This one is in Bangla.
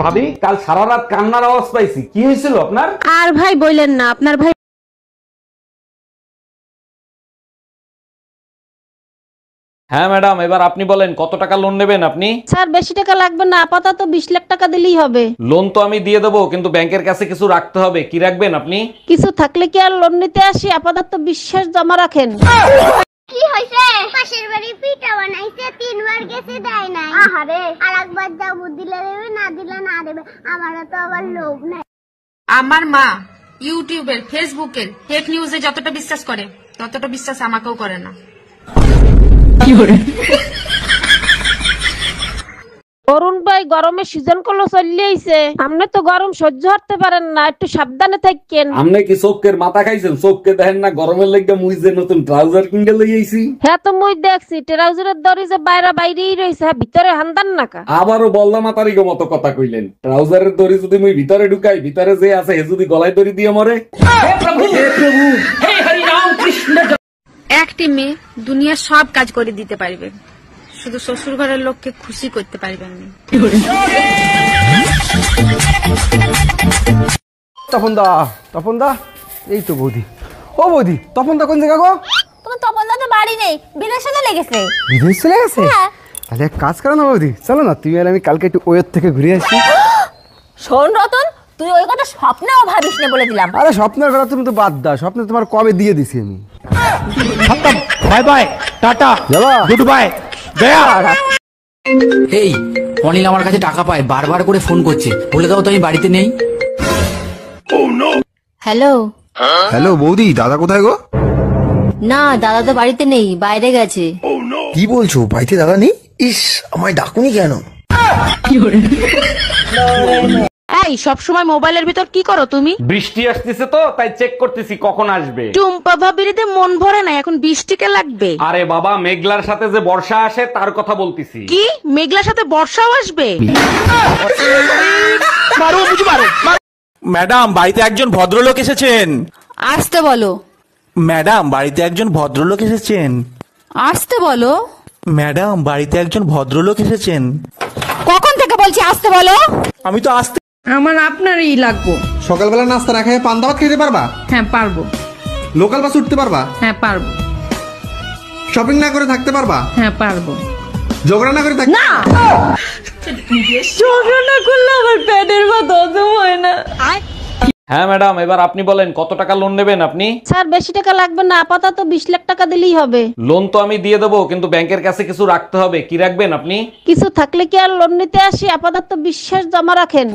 ভাবি, কাল সারা রাত কান্নার আওয়াজ পাইছি, কি হয়েছিল আপনার? আর ভাই বললেন না, আপনার ভাই। হ্যাঁ ম্যাডাম, এবার আপনি বলেন কত টাকা লোন নেবেন আপনি? স্যার বেশি টাকা লাগবে না, আপাতত 20 লাখ টাকা দিলেই হবে। লোন তো আমি দিয়ে দেবো, কিন্তু ব্যাংকের কাছে কিছু রাখতে হবে। কি রাখবেন আপনি? কিছু থাকলে কি আর লোন নিতে আসি? আপাতত বিশ্বাস জমা রাখেন। কি হইছে? পাশের বাড়ি পিঠা বানাইছে, 3 বার গেছে দেয় নাই। আহারে, আরেকবার দাও, দিলে দেবে, না দিলে না দেবে। আমারও তো আবার লোভ নাই। আমার মা ইউটিউবের, ফেসবুকের ফেক নিউজে যতটা বিশ্বাস করে ততটা বিশ্বাস আমাকেও করে না। অরুণ ভাই, গরমে সিজন কলো চলে আইছে, আপনি তো গরম সহ্য করতে পারেন না, একটু সাবধানে থাকেন। আপনি কি চোখের মাথা খাইছেন? চোখকে দেখেন না গরমের লেগে মুই যে নতুন ট্রাউজার কিনে লই আইছি। হ্যাঁ তো মুই দেখছি, ট্রাউজারের দড়ি যে বাইরেই রয়েছে, ভিতরে হান্দান নাকা। আবারও বললা মাতারিগো মতো কথা কইলেন। ট্রাউজারের দড়ি যদি মুই ভিতরে ঢুকাই, ভিতরে যে আছে হে যদি গলায় দড়ি দিয়ে মরে। একটি মেয়ে দুনিয়ার সব কাজ করে দিতে পারবে, শুধু শ্বশুর ঘরের লোককে খুশি করতে পারবেন না। তপন দা, এই তো বৌদি। ও বৌদি, তপন দা কোন জায়গা গো? তোমার তপন দা তো বাড়ি নেই, বিদেশে চলে গেছে। বিদেশ চলে গেছে? তাহলে এক কাজ করো না বৌদি, চলো না তুমি আর আমি কালকে একটু ওয়ের থেকে ঘুরে আসি। শোন রতন, তুই ওই কথা স্বপ্নেও ভাবিস না, বলে দিলাম। আরে স্বপ্নের কথা তুমি তো বাদ দাও, স্বপ্নে তোমার কবে দিয়ে দিছি আমি। Bye bye, tata, good bye, Gaya. এই অনিল আমার কাছে টাকা পায়, বারবার করে ফোন করছে, বলে দাও তো আমি বাড়িতে নেই। হ্যালো। হ্যালো বৌদি, দাদা কোথায় গো? না, দাদা তো বাড়িতে নেই, বাইরে গেছে। কি বলছো, বাড়িতে দাদা নেই? ইস, আমায় ডাকুনি কেন? এই সবসময় মোবাইলের ভিতর কি করো তুমি? বৃষ্টি আসতেছে তো, তাই চেক করতেছি কখন আসবে। টুম্পা ভাবিরিতে মন ভরে না, এখন বৃষ্টিকে লাগবে। আরে বাবা, মেঘলার সাথে যে বর্ষা আসে তার কথা বলতেছি। কি মেঘলার সাথে বর্ষাও আসবে? ম্যাডাম, বাড়িতে একজন ভদ্রলোক এসেছেন। আসতে বলো। ম্যাডাম, বাড়িতে একজন ভদ্রলোক এসেছেন। আসতে বলো। ম্যাডাম, বাড়িতে একজন ভদ্রলোক এসেছেন। কখন থেকে বলছি আসতে বলো? আমি তো আসতে। আমার আপনারই লাগবো। সকালবেলা নাস্তা না খেয়ে পান্তা ভাত খেতে পারবা? হ্যাঁ পারবো। লোকাল বাস উঠতে পারবা? হ্যাঁ পারবো। শপিং না করে থাকতে পারবা? হ্যাঁ পারবো। ঝগড়া না করে থাকতে? না, ঝগড়া না করলে আমার পেটের ভাত হজম হয় না। হ্যাঁ ম্যাডাম, এবার আপনি বলেন কত টাকা লোন নেবেন আপনি? স্যার বেশি টাকা লাগবে না, আপাতত 20 লাখ টাকা দিলেই হবে। লোন তো আমি দিয়ে দেবো, কিন্তু ব্যাংকের কাছে কিছু রাখতে হবে। কি রাখবেন আপনি? কিছু থাকলে কি আর লোন নিতে আসি? আপাতত বিশ্বাস জমা রাখেন।